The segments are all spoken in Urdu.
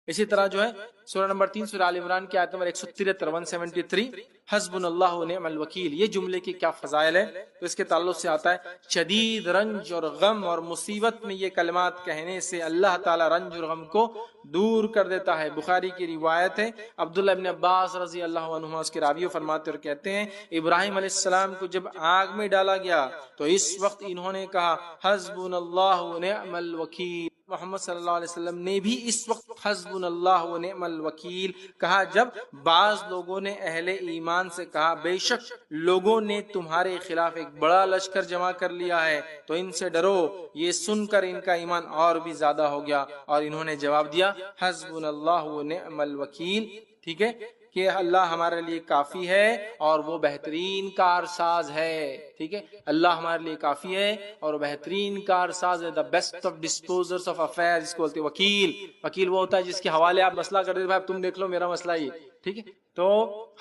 اسی طرح جو ہے سورہ نمبر 3 سورہ آل عمران کی آیت نمبر 173 173 حسبنا اللہ و نعم الوکیل، یہ جملے کی کیا فضائل ہے؟ تو اس کے تعلق سے آتا ہے شدید رنج اور غم اور مصیبت میں یہ کلمات کہنے سے اللہ تعالی رنج اور غم کو دور کر دیتا ہے۔ بخاری کی روایت ہے، عبداللہ ابن عباس رضی اللہ عنہما اس کے راوی فرماتے اور کہتے ہیں ابراہیم علیہ السلام کو جب آگ میں ڈالا گیا تو اس وقت انہوں نے کہا حسبنا اللہ و نعم الوکیل۔ محمد صلی اللہ علیہ وسلم نے بھی اس وقت حسبنا اللہ و نعم الوکیل کہا جب بعض لوگوں نے اہل ایمان سے کہا بے شک لوگوں نے تمہارے خلاف ایک بڑا لشکر جمع کر لیا ہے تو ان سے ڈرو۔ یہ سن کر ان کا ایمان اور بھی زیادہ ہو گیا اور انہوں نے جواب دیا حسبنا اللہ و نعم الوکیل، ٹھیک ہے، کہ اللہ ہمارے لیے کافی ہے اور وہ بہترین کارساز ہے، ٹھیک ہے، اللہ ہمارے لیے کافی ہے اور بہترین کارساز ہے، the best of disposers of affairs، اس کو بولتے ہیں وکیل۔ وکیل وہ ہوتا ہے جس کے حوالے آپ مسئلہ کر دیتے، بھائی تم دیکھ لو میرا مسئلہ یہ، ٹھیک ہے۔ تو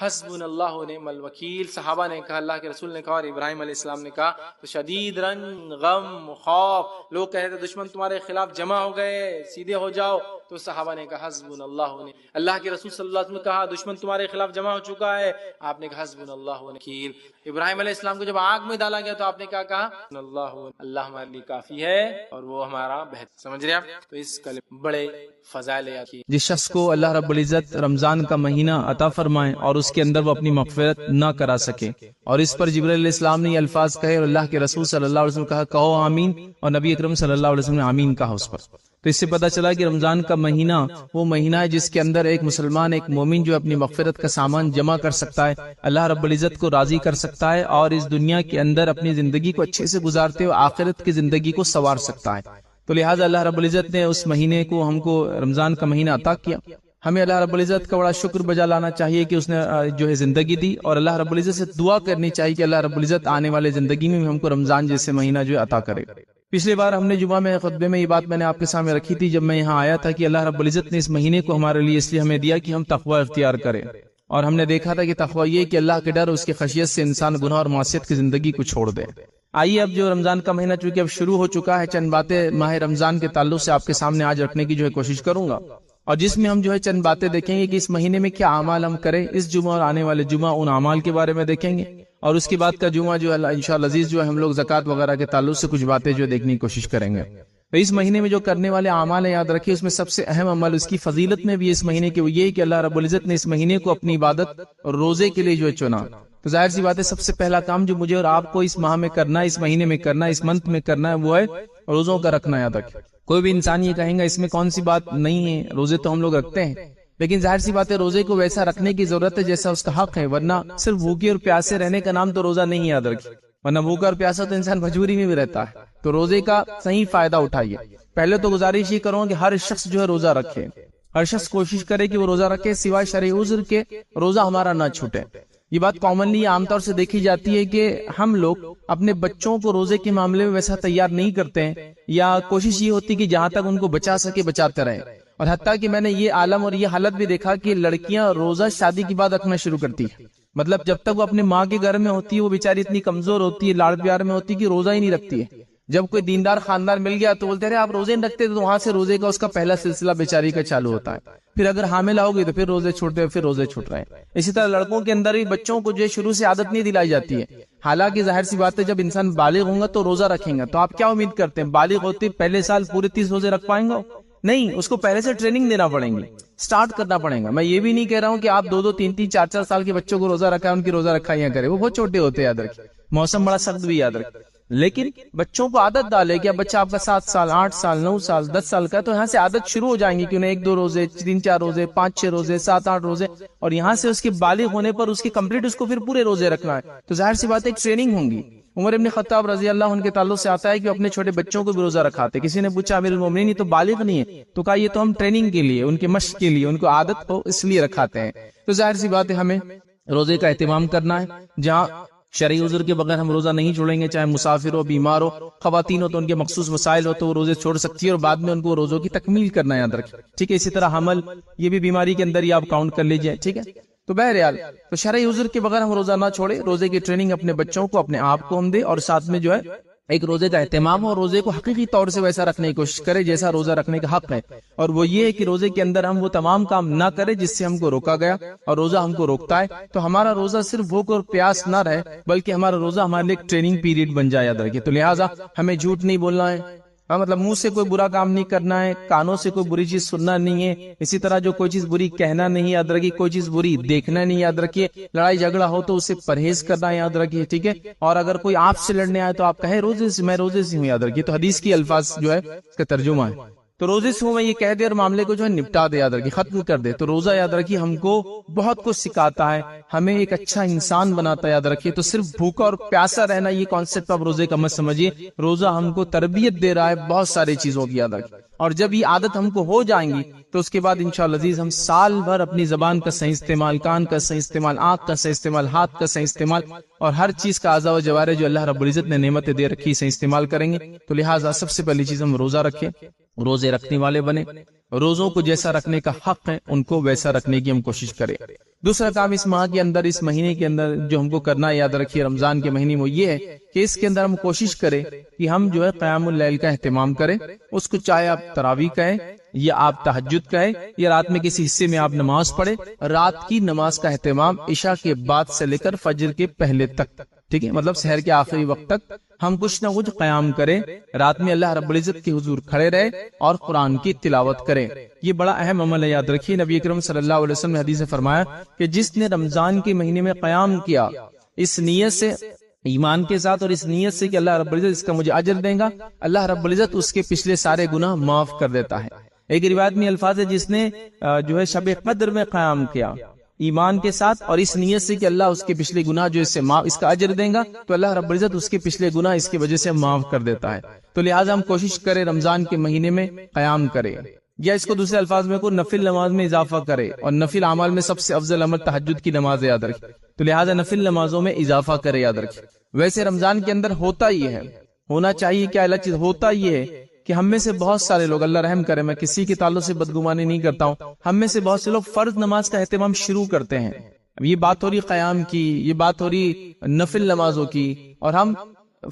حسبنا اللہ و نعم الوکیل، صحابہ نے کہا، اللہ کے رسول نے کہا اور ابراہیم علیہ السلام نے کہا تو شدید رنج، غم، خوف، لوگ کہتے تھے دشمن تمہارے خلاف جمع ہو گئے سیدھے ہو جاؤ، تو صحابہ نے کہا حسبنا اللہ و نعم، اللہ کے رسول صلی اللہ علیہ وسلم نے کہا دشمن تمہارے خلاف جمع ہو چکا ہے، آپ نے کہا حسبنا اللہ و وکیل۔ ابراہیم علیہ السلام کو جب آگ میں ڈالا گیا تو آپ نے کیا کہا اللہ ہمارے لیے کافی ہے اور وہ ہمارا بہتر، سمجھ رہے آپ؟ تو اس کلمے بڑے فضائل ہیں۔ جس شخص کو اللہ رب العزت رمضان کا مہینہ عطا فرمائے اور اس کے اندر وہ اپنی مغفرت نہ کرا سکے، اور اس پر جبرائیل علیہ السلام نے یہ الفاظ کہے اور اللہ کے رسول صلی اللہ علیہ وسلم کہا کہو آمین، اور نبی اکرم صلی اللہ علیہ وسلم نے آمین کہا اس پر، تو اس سے پتہ چلا کہ رمضان کا مہینہ وہ مہینہ ہے جس کے اندر ایک مسلمان، ایک مومن جو اپنی مغفرت کا سامان جمع کر سکتا ہے، اللہ رب العزت کو راضی کر سکتا ہے اور اس دنیا کے اندر اپنی زندگی کو اچھے سے گزارتے ہوئے آخرت کی زندگی کو سنوار سکتا ہے۔ تو لہٰذا اللہ رب العزت نے اس مہینے کو ہم کو رمضان کا مہینہ عطا کیا، ہمیں اللہ رب العزت کا بڑا شکر بجا لانا چاہیے کہ اس نے جو ہے زندگی دی، اور اللہ رب العزت سے دعا کرنی چاہیے کہ اللہ رب العزت آنے والے زندگی میں بھی ہم کو رمضان جیسے مہینہ جو ہے عطا کرے۔ پچھلی بار ہم نے جمعہ میں خطبے میں یہ بات میں نے آپ کے سامنے رکھی تھی جب میں یہاں آیا تھا کہ اللہ رب العزت نے اس مہینے کو ہمارے لیے اس لیے ہمیں دیا کہ ہم تقوی اختیار کریں، اور ہم نے دیکھا تھا کہ تقوی یہ کہ اللہ کے ڈر، اس کی خشیت سے انسان گناہ اور معصیت کی زندگی کو چھوڑ دے۔ آئیے اب جو رمضان کا مہینہ چونکہ اب شروع ہو چکا ہے، چند باتیں ماہ رمضان کے تعلق سے آپ کے سامنے آج رکھنے کی جو ہے کوشش کروں گا، اور جس میں ہم جو ہے چند باتیں دیکھیں گے کہ اس مہینے میں کیا اعمال ہم کریں، اس جمعہ اور آنے والے جمعہ ان اعمال کے بارے میں دیکھیں گے، اور اس کے بعد کا جمعہ جو ہے انشاءاللہ عزیز جو ہے ہم لوگ زکوٰۃ وغیرہ کے تعلق سے کچھ باتیں جو دیکھنے کی کوشش کریں گے۔ تو اس مہینے میں جو کرنے والے اعمال ہیں یاد رکھیے، اس میں سب سے اہم عمل اس کی فضیلت میں بھی اس مہینے کے وہ یہ کہ اللہ رب العزت نے اس مہینے کو اپنی عبادت اور روزے کے لیے جو ہے چنا۔ تو ظاہر سی بات ہے سب سے پہلا کام جو مجھے اور آپ کو اس ماہ میں کرنا ہے، اس مہینے میں کرنا ہے، اس منتھ میں کرنا ہے، وہ ہے روزوں کا رکھنا۔ یاد رکھیں کوئی بھی انسان یہ کہیں گا اس میں کون سی بات نہیں ہے، روزے تو ہم لوگ رکھتے ہیں، لیکن ظاہر سی بات ہے روزے کو ویسا رکھنے کی ضرورت ہے جیسا اس کا حق ہے، ورنہ صرف بھوکے اور پیاسے رہنے کا نام تو روزہ نہیں، یاد رکھیں، ورنہ بھوکا اور پیاسا تو انسان مجبوری میں بھی رہتا ہے۔ تو روزے کا صحیح فائدہ اٹھائیے۔ پہلے تو گزارش یہ کروں کہ ہر شخص جو ہے روزہ رکھے، ہر شخص کوشش کرے کہ وہ روزہ رکھے، سوائے شرعی عذر کے روزہ ہمارا نہ چھوٹے۔ یہ بات کامنلی عام طور سے دیکھی جاتی ہے کہ ہم لوگ اپنے بچوں کو روزے کے معاملے میں ویسا تیار نہیں کرتے ہیں، یا کوشش یہ ہوتی کہ جہاں تک ان کو بچا سکے بچاتے رہیں، اور حتیٰ کہ میں نے یہ عالم اور یہ حالت بھی دیکھا کہ لڑکیاں روزہ شادی کے بعد رکھنا شروع کرتی ہیں، مطلب جب تک وہ اپنے ماں کے گھر میں ہوتی ہے وہ بیچاری اتنی کمزور ہوتی ہے، لاڑ پیار میں ہوتی ہے کہ روزہ ہی نہیں رکھتی ہے۔ جب کوئی دیندار خاندان مل گیا تو بولتے رہے آپ روزے نہیں رکھتے، تو وہاں سے روزے کا اس کا پہلا سلسلہ بیچاری کا چالو ہوتا ہے۔ پھر اگر حاملہ ہوگی تو پھر روزے چھوڑتے ہیں، پھر روزے چھوٹ رہے ہیں۔ اسی طرح لڑکوں کے اندر بھی بچوں کو جو شروع سے عادت نہیں دلائی جاتی ہے، حالانکہ ظاہر سی بات ہے جب انسان بالغ ہوگا تو روزہ رکھیں گا، تو آپ کیا امید کرتے ہیں بالغ ہوتے پہلے سال پورے 30 روزے رکھ پائیں گا؟ نہیں، اس کو پہلے سے ٹریننگ دینا پڑیں گے، سٹارٹ کرنا پڑے گا۔ میں یہ بھی نہیں کہہ رہا ہوں کہ آپ 2 3 4 4 سال کے بچوں کو روزہ رکھائیں، ان کی روزہ رکھائیاں کریں، وہ بہت چھوٹے ہوتے ہیں، یاد رکھیں، موسم بڑا سخت بھی یاد رکھیں، لیکن بچوں کو عادت ڈالے کہ بچہ آپ کا 7 سال 8 سال 9 سال 10 سال کا، تو یہاں سے عادت شروع ہو جائیں گی کہ انہیں 1 2 روزے 3 4 روزے 5 6 روزے 7 8 روزے، اور یہاں سے اس کے بالغ ہونے پر اس کی کمپلیٹ اس کو پھر پورے روزے رکھنا ہے۔ تو ظاہر سی بات ہے ایک ٹریننگ ہوں گی۔ عمر ابن خطاب رضی اللہ عنہ کے تعلق سے آتا ہے کہ اپنے چھوٹے بچوں کو بھی روزہ رکھاتے۔ کسی نے پوچھا امیر المومنین یہ تو بالغ نہیں ہے، تو کہا یہ تو ہم ٹریننگ کے لیے، ان کے مشق کے لیے، ان کو عادت ہو اس لیے رکھاتے ہیں۔ تو ظاہر سی بات ہے ہمیں روزے کا اہتمام کرنا ہے، جہاں شرعی عذر کے بغیر ہم روزہ نہیں چھوڑیں گے، چاہے مسافر ہو، بیمار ہو، خواتین ہو تو ان کے مخصوص مسائل ہو تو وہ روزے چھوڑ سکتی ہے، اور بعد میں ان کو روزوں کی تکمیل کرنا یاد رکھیں، ٹھیک ہے۔ اسی طرح حمل، یہ بھی بیماری کے اندر ہی آپ کاؤنٹ کر لیجئے، ٹھیک ہے۔ تو بہرحال تو شرعی عذر کے بغیر ہم روزہ نہ چھوڑے، روزے کی ٹریننگ اپنے بچوں کو اپنے آپ کو ہم دے، اور ساتھ میں جو ہے ایک روزے کا اہتمام ہو اور روزے کو حقیقی طور سے ویسا رکھنے کی کوشش کرے جیسا روزہ رکھنے کا حق ہے، اور وہ یہ ہے کہ روزے کے اندر ہم وہ تمام کام نہ کرے جس سے ہم کو روکا گیا، اور روزہ ہم کو روکتا ہے تو ہمارا روزہ صرف بھوک اور پیاس نہ رہے بلکہ ہمارا روزہ ہمارے لیے ایک ٹریننگ پیریڈ بن جائے، یاد رکھیے۔ تو لہٰذا ہمیں جھوٹ نہیں بولنا ہے، مطلب منہ سے کوئی برا کام نہیں کرنا ہے، کانوں سے کوئی بری چیز سننا نہیں ہے، اسی طرح جو کوئی چیز بری کہنا نہیں، یاد رکھیے، کوئی چیز بری دیکھنا نہیں، یاد رکھیے، لڑائی جھگڑا ہو تو اسے پرہیز کرنا ہے، یاد رکھیے، ٹھیک ہے، اور اگر کوئی آپ سے لڑنے آئے تو آپ کہے روزے سے، میں روزے سے ہوں، یاد رکھیے۔ تو حدیث کی الفاظ جو ہے اس کا ترجمہ ہے، تو روزے سے ہوں میں یہ کہہ دے اور معاملے کو جو ہے نپٹا دے، یاد رکھیے، ختم کر دے۔ تو روزہ یاد رکھیے ہم کو بہت کچھ سکھاتا ہے، ہمیں ایک اچھا انسان بناتا ہے، یاد رکھیے۔ تو صرف بھوکا اور پیاسا رہنا یہ کانسیپٹ آپ روزے کا مت سمجھیے، روزہ ہم کو تربیت دے رہا ہے بہت ساری چیزوں کی، یاد رکھیے، اور جب یہ عادت ہم کو ہو جائیں گی تو اس کے بعد انشاءاللہ عزیز ہم سال بھر اپنی زبان کا صحیح استعمال، کان کا صحیح استعمال، آنکھ کا صحیح استعمال، ہاتھ کا صحیح استعمال، اور ہر چیز کا اعضاء و جوارح جو اللہ رب العزت نے نعمتیں دے رکھی صحیح استعمال کریں گے۔ تو لہٰذا سب سے پہلی چیز ہم روزہ رکھیں، روزے رکھنے والے بنے، روزوں کو جیسا رکھنے کا حق ہے ان کو ویسا رکھنے کی ہم کوشش کریں۔ دوسرا کام اس ماہ کے اندر، اس مہینے کے اندر جو ہم کو کرنا ہے، یاد رکھیے، رمضان کے مہینے میں یہ ہے کہ اس کے اندر ہم کوشش کریں کہ ہم جو ہے قیام اللیل کا اہتمام کریں، اس کو چاہے آپ تراویح کہیں یا آپ تہجد کہیں یا رات میں کسی حصے میں آپ نماز پڑھیں، رات کی نماز کا اہتمام عشاء کے بعد سے لے کر فجر کے پہلے تک، ٹھیک ہے، مطلب سحر کے آخری وقت تک ہم کچھ نہ کچھ قیام کریں، رات میں اللہ رب العزت کے حضور کھڑے رہے اور قرآن کی تلاوت کریں۔ یہ بڑا اہم عمل ہے، یاد رکھیے، نبی اکرم صلی اللہ علیہ وسلم نے حدیث میں فرمایا کہ جس نے رمضان کے مہینے میں قیام کیا اس نیت سے، ایمان کے ساتھ، اور اس نیت سے کہ اللہ رب العزت اس کا مجھے اجر دے گا، اللہ رب العزت اس کے پچھلے سارے گناہ معاف کر دیتا ہے۔ ایک روایت میں الفاظ ہے جس نے جو ہے شب قدر میں قیام کیا ایمان کے ساتھ اور اس نیت سے کہ اللہ اس کے پچھلے گناہ جو اس کا اجر دے گا، تو اللہ رب العزت اس کے پچھلے گناہ اس کی وجہ سے معاف کر دیتا ہے۔ تو لہٰذا ہم کوشش کریں رمضان کے مہینے میں قیام کریں، یا اس کو دوسرے الفاظ میں کو نفل نماز میں اضافہ کرے، اور نفل اعمال میں سب سے افضل عمل تہجد کی نماز یاد رکھے، تو لہٰذا نفل نمازوں میں اضافہ کرے، یاد رکھے۔ ویسے رمضان کے اندر ہوتا یہ ہے، ہونا چاہیے کیا الگ چیز، ہوتا یہ ہے کہ ہم میں سے بہت سارے لوگ، اللہ رحم کرے، میں کسی کے تعلق سے بدگمانی نہیں کرتا ہوں، ہم میں سے بہت سے لوگ فرض نماز کا اہتمام شروع کرتے ہیں۔ اب یہ بات ہو رہی قیام کی، یہ بات ہو رہی نفل نمازوں کی، اور ہم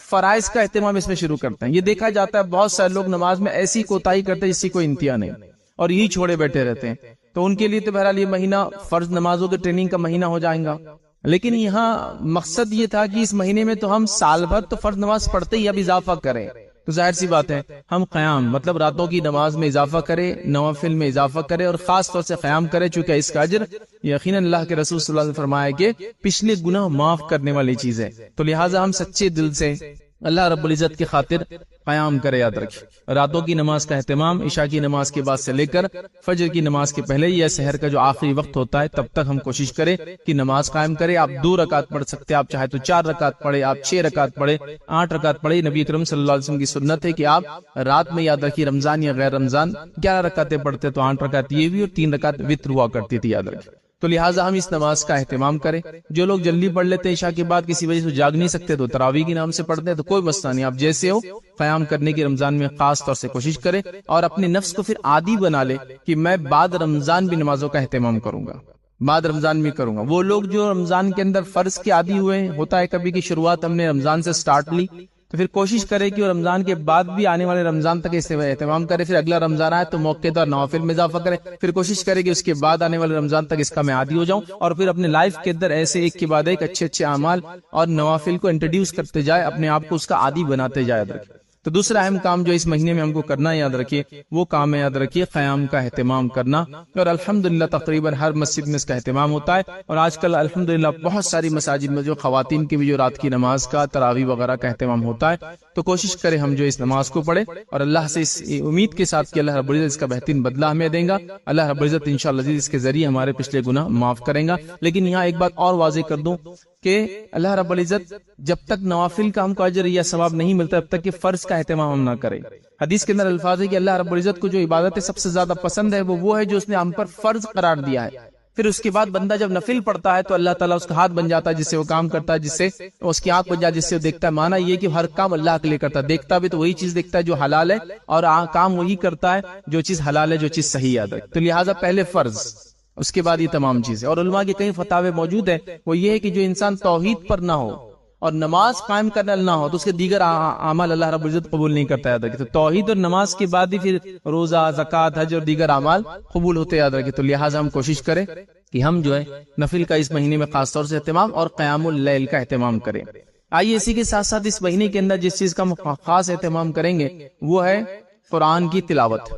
فرائض کا اہتمام اس میں شروع کرتے ہیں۔ یہ دیکھا جاتا ہے بہت سارے لوگ نماز میں ایسی کوتاہی کرتے ہیں جس کی کوئی انتہا نہیں، اور یہی چھوڑے بیٹھے رہتے ہیں۔ تو ان کے لیے تو بہرحال یہ مہینہ فرض نمازوں کے ٹریننگ کا مہینہ ہو جائے گا، لیکن یہاں مقصد یہ تھا کہ اس مہینے میں تو ہم سال بھر تو فرض نماز پڑھتے ہی، اب اضافہ کریں، تو ظاہر سی بات ہے ہم قیام مطلب راتوں کی نماز میں اضافہ کرے، نوافل میں اضافہ کرے، اور خاص طور سے قیام کرے، چونکہ اس کا اجر یقیناً اللہ کے رسول صلی اللہ علیہ وسلم نے فرمایا کہ پچھلے گناہ معاف کرنے والی چیز ہے۔ تو لہٰذا ہم سچے دل سے اللہ رب العزت کی خاطر قیام کرے، یاد رکھیں، راتوں کی نماز کا اہتمام عشاء کی نماز کے بعد سے لے کر فجر کی نماز کے پہلے یا سحر کا جو آخری وقت ہوتا ہے تب تک ہم کوشش کریں کہ نماز قائم کرے۔ آپ 2 رکعت پڑھ سکتے ہیں، آپ چاہے تو 4 رکعت پڑھے، آپ 6 رکعت پڑھے، 8 رکعت پڑھے۔ نبی اکرم صلی اللہ علیہ وسلم کی سنت ہے کہ آپ رات میں، یاد رکھیے، رمضان یا غیر رمضان 11 رکعتیں پڑھتے، تو 8 رکعت یہ بھی اور 3 رکعت وتر ہوا کرتی تھی، یاد رکھیں۔ تو لہٰذا ہم اس نماز کا اہتمام کریں۔ جو لوگ جلدی پڑھ لیتے ہیں عشاء کے بعد، کسی وجہ سے جاگ نہیں سکتے، تو تراویح کے نام سے پڑھتے ہیں، تو کوئی مسئلہ نہیں، آپ جیسے ہو قیام کرنے کی رمضان میں خاص طور سے کوشش کریں، اور اپنے نفس کو پھر عادی بنا لے کہ میں بعد رمضان بھی نمازوں کا اہتمام کروں گا، بعد رمضان بھی کروں گا۔ وہ لوگ جو رمضان کے اندر فرض کے عادی ہوئے ہیں، ہوتا ہے کبھی کی شروعات ہم نے رمضان سے سٹارٹ لی، تو پھر کوشش کرے کہ وہ رمضان کے بعد بھی آنے والے رمضان تک اس سے اہتمام کرے، پھر اگلا رمضان آئے تو موقع دار نوافل میں اضافہ کرے، پھر کوشش کرے کہ اس کے بعد آنے والے رمضان تک اس کا میں عادی ہو جاؤں، اور پھر اپنے لائف کے اندر ایسے ایک کے بعد ایک اچھے اعمال اور نوافل کو انٹروڈیوس کرتے جائے، اپنے آپ کو اس کا عادی بناتے جائے۔ تو دوسرا اہم کام جو اس مہینے میں ہم کو کرنا ہے، یاد رکھیے، وہ کام ہے، یاد رکھیے، قیام کا اہتمام کرنا، اور الحمدللہ تقریباً ہر مسجد میں اس کا اہتمام ہوتا ہے، اور آج کل الحمدللہ بہت ساری مساجد میں جو خواتین کی بھی جو رات کی نماز کا تراویح وغیرہ کا اہتمام ہوتا ہے، تو کوشش کریں ہم جو اس نماز کو پڑھیں، اور اللہ سے اس امید کے ساتھ کہ اللہ رب العزت اس کا بہترین بدلہ ہمیں دیں گا، اللہ رب العزت انشاءاللہ اس کے ذریعے ہمارے پچھلے گناہ معاف کریں گا۔ لیکن یہاں ایک بات اور واضح کر دوں کہ اللہ رب العزت جب تک نوافل کا ہم کو اجر یا ثواب نہیں ملتا، تب تک کہ فرض کا اہتمام ہم نہ کریں۔ حدیث کے اندر الفاظ ہے کہ اللہ رب العزت کو جو عبادت سب سے زیادہ پسند ہے وہ ہے جو اس نے ہم پر فرض قرار دیا ہے، پھر اس کے بعد بندہ جب نفل پڑھتا ہے تو اللہ تعالیٰ اس کا ہاتھ بن جاتا ہے جس سے وہ کام کرتا ہے، جس سے اس کی آنکھ بن جاتی ہے جس سے وہ دیکھتا ہے۔ مانا یہ کہ ہر کام اللہ کے لیے کرتا ہے، دیکھتا بھی تو وہی چیز دیکھتا ہے جو حلال ہے، اور کام وہی کرتا ہے جو چیز حلال ہے، جو چیز صحیح ہے۔ تو لہٰذا پہلے فرض، اس کے بعد یہ تمام چیزیں۔ اور علماء کے کئی فتاوے موجود ہیں، وہ یہ ہے کہ جو انسان توحید پر نہ ہو، اور نماز قائم کرنا نہ ہو تو اس کے دیگر اعمال اللہ رب العزت قبول نہیں کرتا، یاد رکھیں۔ تو توحید اور نماز کے بعد ہی پھر روزہ، زکوٰۃ، حج اور دیگر اعمال قبول ہوتے، یاد رکھیں۔ تو لہٰذا ہم کوشش کریں کہ ہم جو ہے نفل کا اس مہینے میں خاص طور سے اہتمام اور قیام اللیل کا اہتمام کریں۔ آئیے اسی کے ساتھ ساتھ اس مہینے کے اندر جس چیز کا ہم خاص اہتمام کریں گے وہ ہے قرآن کی تلاوت،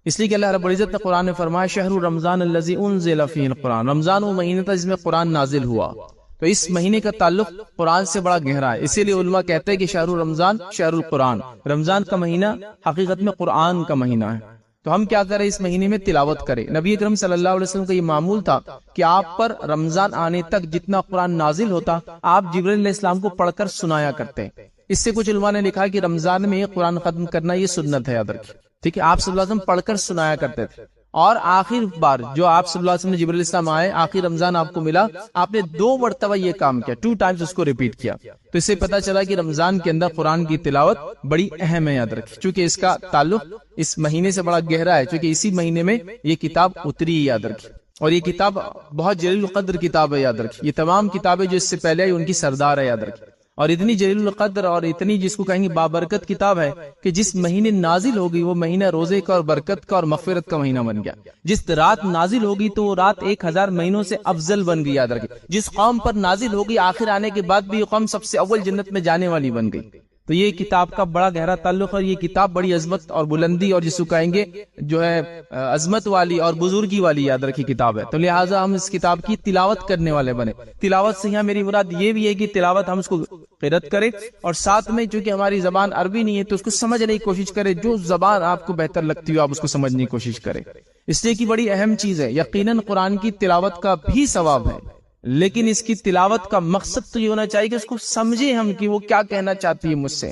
اس لیے کہ اللہ رب العزت نے قرآن میں فرمایا شہر رمضان الذی انزل فیہ القرآن، رمضان وہ مہینہ تھا جس میں قرآن نازل ہوا، تو اس مہینے کا تعلق قرآن سے بڑا گہرا ہے، اسی لیے علماء کہتے ہیں کہ شہر رمضان شہر القرآن، رمضان کا مہینہ حقیقت میں قرآن کا مہینہ ہے۔ تو ہم کیا کریں اس مہینے میں تلاوت کریں۔ نبی اکرم صلی اللہ علیہ وسلم کا یہ معمول تھا کہ آپ پر رمضان آنے تک جتنا قرآن نازل ہوتا آپ جبرائیل علیہ السلام کو پڑھ کر سنایا کرتے۔ اس سے کچھ علماء نے لکھا کہ رمضان میں یہ قرآن ختم کرنا یہ سنت ہے، یاد رکھیں، ٹھیک ہے۔ آپ صلی اللہ علیہ وسلم پڑھ کر سنایا کرتے تھے، اور آخر بار جو آپ صلی اللہ علیہ وسلم نے جبرائیل علیہ السلام آئے، آخر رمضان آپ کو ملا، آپ نے 2 مرتبہ یہ کام کیا، 2 ٹائمز اس کو ریپیٹ کیا۔ تو اس سے پتا چلا کہ رمضان کے اندر قرآن کی تلاوت بڑی اہم ہے، یاد رکھیں، چونکہ اس کا تعلق اس مہینے سے بڑا گہرا ہے، چونکہ اسی مہینے میں یہ کتاب اتری، یاد رکھیں، اور یہ کتاب بہت جلیل القدر کتاب ہے، یاد رکھیں۔ یہ تمام کتابیں جو اس سے پہلے آئی ان کی سردار ہے، یاد رکھیں، اور اتنی جلیل القدر اور اتنی جس کو کہیں گے بابرکت کتاب ہے کہ جس مہینے نازل ہوگی وہ مہینہ روزے کا اور برکت کا اور مغفرت کا مہینہ بن گیا۔ جس رات نازل ہوگی تو وہ رات 1000 مہینوں سے افضل بن گئی، یاد رکھیں۔ جس قوم پر نازل ہوگی آخر آنے کے بعد بھی یہ قوم سب سے اول جنت میں جانے والی بن گئی۔ تو یہ کتاب کا بڑا گہرا تعلق، اور یہ کتاب بڑی عظمت اور بلندی اور جس کو کہیں گے جو ہے عظمت والی اور بزرگی والی، یاد رکھی، کتاب ہے۔ تو لہٰذا ہم اس کتاب کی تلاوت کرنے والے بنے۔ تلاوت سے یہاں میری مراد یہ بھی ہے کہ تلاوت ہم اس کو قرأت کریں، اور ساتھ میں چونکہ ہماری زبان عربی نہیں ہے تو اس کو سمجھنے کی کوشش کریں، جو زبان آپ کو بہتر لگتی ہو آپ اس کو سمجھنے کی کوشش کریں، اس لیے کہ بڑی اہم چیز ہے۔ یقیناً قرآن کی تلاوت کا بھی ثواب ہے، لیکن اس کی تلاوت کا مقصد تو یہ ہونا چاہیے کہ اس کو سمجھے ہم کہ وہ کیا کہنا چاہتی ہے مجھ سے۔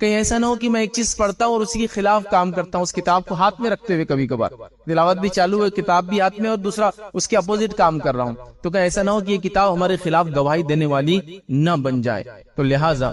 کہیں ایسا نہ ہو کہ میں ایک چیز پڑھتا ہوں اور اسی کے خلاف کام کرتا ہوں، اس کتاب کو ہاتھ میں رکھتے ہوئے کبھی کبھار تلاوت بھی چالو ہے، کتاب بھی ہاتھ میں، اور دوسرا اس کے اپوزٹ کام کر رہا ہوں، تو کہیں ایسا نہ ہو کہ یہ کتاب ہمارے خلاف گواہی دینے والی نہ بن جائے۔ تو لہٰذا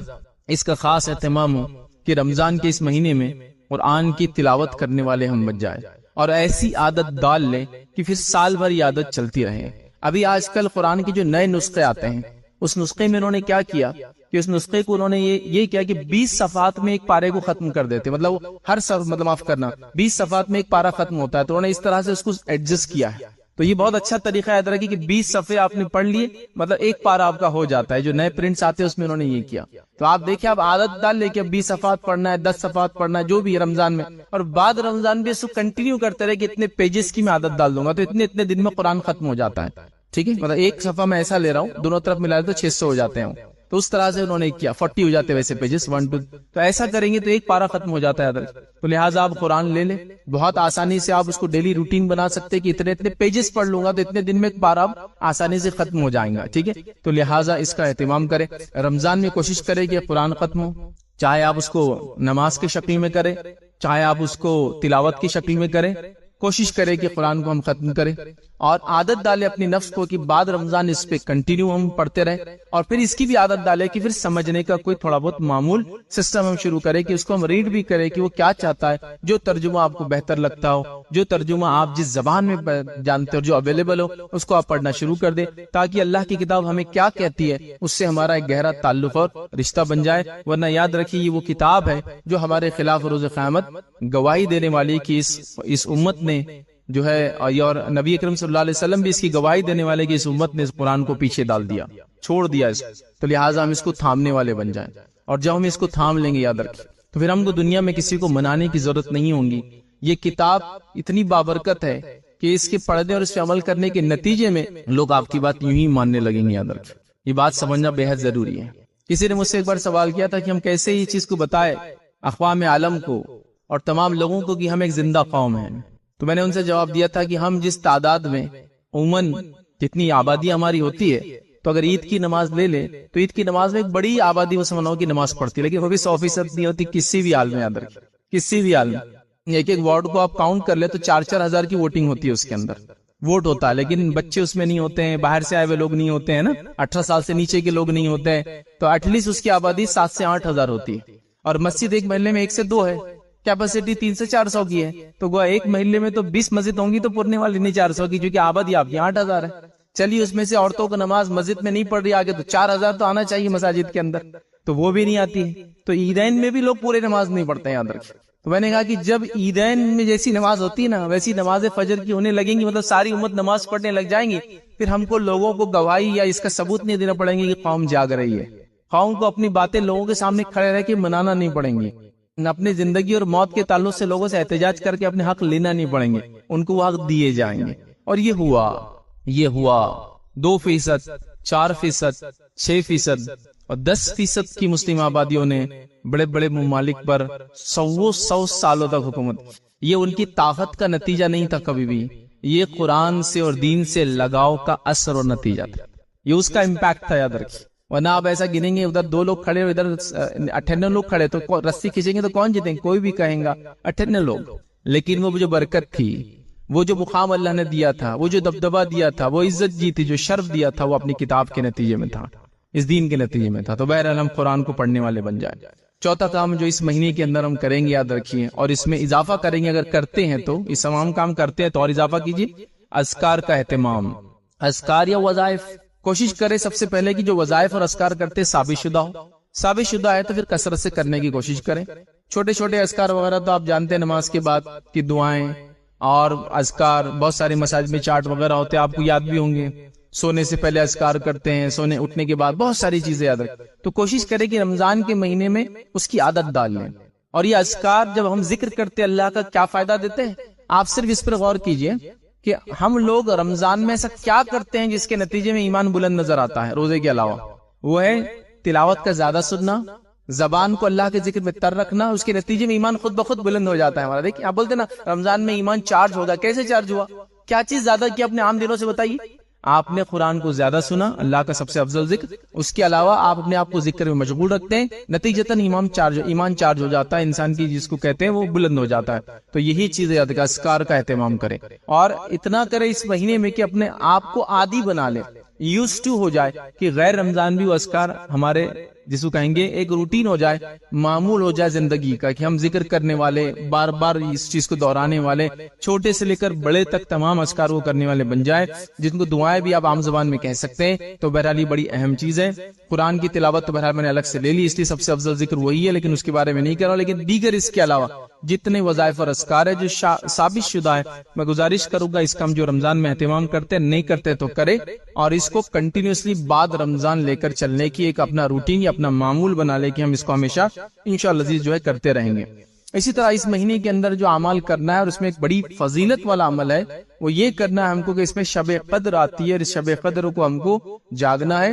اس کا خاص اہتمام ہو کہ رمضان کے اس مہینے میں قرآن کی تلاوت کرنے والے ہم بن جائیں، اور ایسی عادت ڈال لیں کہ پھر سال بھر یہ عادت چلتی رہے۔ ابھی آج کل قرآن کے جو نئے نسخے آتے ہیں اس نسخے میں انہوں نے کیا کیا کہ اس نسخے کو انہوں نے یہ کیا کہ 20 صفحات میں ایک پارے کو ختم کر دیتے، مطلب ہر معاف کرنا 20 صفحات میں ایک پارا ختم ہوتا ہے، تو انہوں نے اس طرح سے اس کو ایڈجسٹ کیا ہے۔ تو یہ بہت اچھا طریقہ ہے، یاد رکھیے کہ 20 صفحے آپ نے پڑھ لیے مطلب ایک پارا آپ کا ہو جاتا ہے۔ جو نئے پرنٹس آتے ہیں اس میں انہوں نے یہ کیا، تو آپ دیکھیں آپ عادت ڈال لے کہ 20 صفحات پڑھنا ہے، 10 صفحات پڑھنا ہے، جو بھی ہے رمضان میں، اور بعد رمضان بھی اس کو کنٹینیو کرتے رہے کہ اتنے پیجز کی میں عادت ڈال دوں گا تو اتنے دن میں قرآن ختم ہو جاتا ہے، ٹھیک ہے، مطلب ایک صفحہ میں ایسا لے رہا ہوں، دونوں طرف ملا تو 600 ہو جاتے ہیں، تو اس طرح سے انہوں نے کیا 40 ہو جاتے ویسے پیجز 1 2، تو ایسا کریں گے تو ایک پارا ختم ہو جاتا ہے۔ تو لہٰذا آپ قرآن لے لیں، بہت آسانی سے آپ اس کو ڈیلی روٹین بنا سکتے کہ اتنے پیجز پڑھ لوں گا تو اتنے دن میں ایک پارا آسانی سے ختم ہو جائیں گا، ٹھیک ہے۔ تو لہٰذا اس کا اہتمام کریں، رمضان میں کوشش کریں کہ قرآن ختم ہو، چاہے آپ اس کو نماز کی شکل میں کریں، چاہے آپ اس کو تلاوت کی شکل میں کریں، کوشش کریں کہ قرآن کو ہم ختم کریں، اور عادت ڈالیں اپنی نفس کو کہ بعد رمضان اس پہ کنٹینیو ہم پڑھتے رہیں، اور پھر اس کی بھی عادت ڈالیں کہ پھر سمجھنے کا کوئی تھوڑا بہت معمول سسٹم ہم شروع کریں کہ اس کو ہم ریڈ بھی کریں کہ وہ کیا چاہتا ہے، جو ترجمہ آپ کو بہتر لگتا ہو، جو ترجمہ آپ جس زبان میں جانتے ہو جو اویلیبل ہو اس کو آپ پڑھنا شروع کر دیں، تاکہ اللہ کی کتاب ہمیں کیا کہتی ہے اس سے ہمارا ایک گہرا تعلق اور رشتہ بن جائے۔ ورنہ یاد رکھیے یہ وہ کتاب ہے جو ہمارے خلاف روز قیامت گواہی دینے والی کہ اس امت نے جو ہے، اور نبی اکرم صلی اللہ علیہ وسلم بھی اس کی گواہی دینے والے کہ اس امت نے اس قرآن کو پیچھے ڈال دیا، چھوڑ دیا اس کو، تو لہٰذا ہم اس کو تھامنے والے بن جائیں، اور جب ہم اس کو تھام لیں گے یاد رکھیں تو پھر ہم کو دنیا میں کسی کو منانے کی ضرورت نہیں ہوگی۔ یہ کتاب اتنی بابرکت ہے کہ اس کے پڑھنے اور اس پہ عمل کرنے کے نتیجے میں لوگ آپ کی بات یوں ہی ماننے لگیں گے، یاد رکھیں، یہ بات سمجھنا بے حد ضروری ہے۔ کسی نے مجھ سے ایک بار سوال کیا تھا کہ ہم کیسے یہ چیز کو بتائے اقوام عالم کو اور تمام لوگوں کو کہ ہم ایک زندہ قوم ہیں، تو میں نے ان سے جواب دیا تھا کہ ہم جس تعداد میں عموماً جتنی آبادی ہماری ہوتی ہے، تو اگر عید کی نماز لے لے تو عید کی نماز میں ایک بڑی آبادی مسلمانوں کی نماز پڑھتی ہے، لیکن وہ بھی 100% نہیں ہوتی کسی بھی حال میں، یاد رکھیں کسی بھی حال میں۔ ایک وارڈ کو آپ کاؤنٹ کر لیں تو 4-4 ہزار کی ووٹنگ ہوتی ہے، اس کے اندر ووٹ ہوتا ہے، لیکن بچے اس میں نہیں ہوتے ہیں، باہر سے آئے ہوئے لوگ نہیں ہوتے ہیں نا، 18 سال سے نیچے کے لوگ نہیں ہوتے ہیں، تو ایٹ لیسٹ اس کی آبادی 7 سے 8 ہزار ہوتی ہے، اور مسجد ایک محلے میں 1 سے 2 ہے، کیپیسٹی 3 سے 400 کی ہے، تو گویا ایک محلے میں تو 20 مسجد ہوں گی تو پورنے والی نہیں 400 کی، کیونکہ آبادی آپ کی 8 ہزار ہے۔ چلیے اس میں سے عورتوں کو نماز مسجد میں نہیں پڑھ رہی آگے، تو 4000 تو آنا چاہیے مساجد کے اندر، تو وہ بھی نہیں آتی ہے۔ تو عیدین میں بھی لوگ پورے نماز نہیں پڑھتے ہیں، یاد رکھیں۔ تو میں نے کہا کہ جب عیدین میں جیسی نماز ہوتی ہے نا، ویسی نماز فجر کی ہونے لگیں گی، مطلب ساری امت نماز پڑھنے لگ جائیں گی، پھر ہم کو لوگوں کو گواہی یا اس کا ثبوت نہیں دینا پڑیں گے کہ قوم جاگ رہی ہے۔ قوم کو اپنی باتیں لوگوں کے سامنے کھڑے رہ کے منانا نہیں پڑیں گے، اپنی زندگی اور موت کے تعلق سے لوگوں سے احتجاج کر کے اپنے حق لینا نہیں پڑیں گے، ان کو وہ حق دیے جائیں گے۔ اور یہ ہوا 2%، 4%، 6% اور 10% کی مسلم آبادیوں نے بڑے بڑے ممالک پر 100 سالوں تک حکومت کی۔ یہ ان کی طاقت کا نتیجہ نہیں تھا کبھی بھی، یہ قرآن سے اور دین سے لگاؤ کا اثر اور نتیجہ تھا، یہ اس کا امپیکٹ تھا، یاد رکھیے۔ ورنہ آپ ایسا گنیں گے، ادھر 2 لوگ کھڑے اور ادھر 58 لوگ کھڑے، تو رسی کھینچیں گے تو کون جیتیں گے؟ کوئی بھی کہیں گا 58 لوگ۔ لیکن وہ جو برکت تھی، وہ جو مقام اللہ نے دیا تھا، وہ جو دبدبہ دیا تھا، وہ عزت جیتی، جو شرف دیا تھا، وہ اپنی کتاب کے نتیجے میں تھا، اس دین کے نتیجے میں تھا۔ تو بہرحال ہم قرآن کو پڑھنے والے بن جائیں۔ چوتھا کام جو اس مہینے کے اندر ہم کریں گے، یاد رکھیے، اور اس میں اضافہ کریں گے، اگر کرتے ہیں تو اس تمام کام کرتے ہیں تو اور اضافہ کیجیے، اذکار کا اہتمام۔ اذکار یا وظائف، کوشش کرے سب سے پہلے کہ جو وظائف اور اذکار کرتے ثابت شدہ ہو، ثابت شدہ ہے تو پھر کثرت سے کرنے کی کوشش کریں۔ چھوٹے چھوٹے اذکار وغیرہ تو آپ جانتے ہیں، نماز کے بعد کی دعائیں اور اذکار بہت سارے مساجد میں چارٹ وغیرہ ہوتے ہیں، آپ کو یاد بھی ہوں گے۔ سونے سے پہلے اذکار کرتے ہیں، سونے اٹھنے کے بعد بہت ساری چیزیں یاد رکھیں۔ تو کوشش کریں کہ رمضان کے مہینے میں اس کی عادت ڈال لیں۔ اور یہ اذکار جب ہم ذکر کرتے ہیں اللہ کا کیا فائدہ دیتے ہیں، آپ صرف اس پر غور کیجئے کہ ہم لوگ رمضان میں ایسا کیا کرتے ہیں جس کے نتیجے میں ایمان بلند نظر آتا ہے روزے کے علاوہ۔ وہ ہے تلاوت کا زیادہ سننا، زبان کو اللہ کے ذکر میں تر رکھنا، اس کے نتیجے میں ایمان خود بخود بلند ہو جاتا ہے ہمارا۔ دیکھیں آپ بولتے ہیں نا رمضان میں ایمان چارج ہوگا، کیسے چارج ہوا؟ کیا چیز زیادہ کی اپنے عام دنوں سے بتائیے؟ آپ نے قرآن کو زیادہ سنا، اللہ کا سب سے افضل ذکر، اس کے علاوہ آپ اپنے آپ کو ذکر میں مشغول رکھتے ہیں، نتیجتاً ایمان چارج ہو جاتا ہے، انسان کی جس کو کہتے ہیں وہ بلند ہو جاتا ہے۔ تو یہی چیز یاد رکھیں، اذکار کا اہتمام کریں، اور اتنا کریں اس مہینے میں کہ اپنے آپ کو عادی بنا لیں، یوز ٹو ہو جائے، کہ غیر رمضان بھی وہ اذکار ہمارے جس کو کہیں گے ایک روٹین ہو جائے، معمول ہو جائے زندگی کا، کہ ہم ذکر کرنے والے، بار بار اس چیز کو دہرانے والے، چھوٹے سے لے کر بڑے تک تمام اذکار کو کرنے والے بن جائے، جن کو دعائیں بھی آپ عام زبان میں کہہ سکتے ہیں۔ تو بہرحال یہ بڑی اہم چیز ہے۔ قرآن کی تلاوت تو بہرحال میں نے الگ سے لے لی، اس لیے سب سے افضل ذکر وہی ہے، لیکن اس کے بارے میں نہیں کر رہا۔ لیکن دیگر اس کے علاوہ جتنے وظائف اور اذکار ہے جو ثابت شدہ ہے، میں گزارش کروں گا اس کا ہم جو رمضان میں اہتمام کرتے ہیں، نہیں کرتے تو کرے، اور اس کو کنٹینیوسلی بعد رمضان لے کر چلنے کی ایک اپنا روٹین یا اپنا معمول بنا لے کہ ہم اس کو ہمیشہ انشاءاللہ عزیز جو ہے کرتے رہیں گے۔ اسی طرح اس مہینے کے اندر جو اعمال کرنا ہے، اور اس میں ایک بڑی فضیلت والا عمل ہے، وہ یہ کرنا ہے ہم کو کہ اس میں شب قدر آتی ہے، اور اس شب قدر کو ہم کو جاگنا ہے،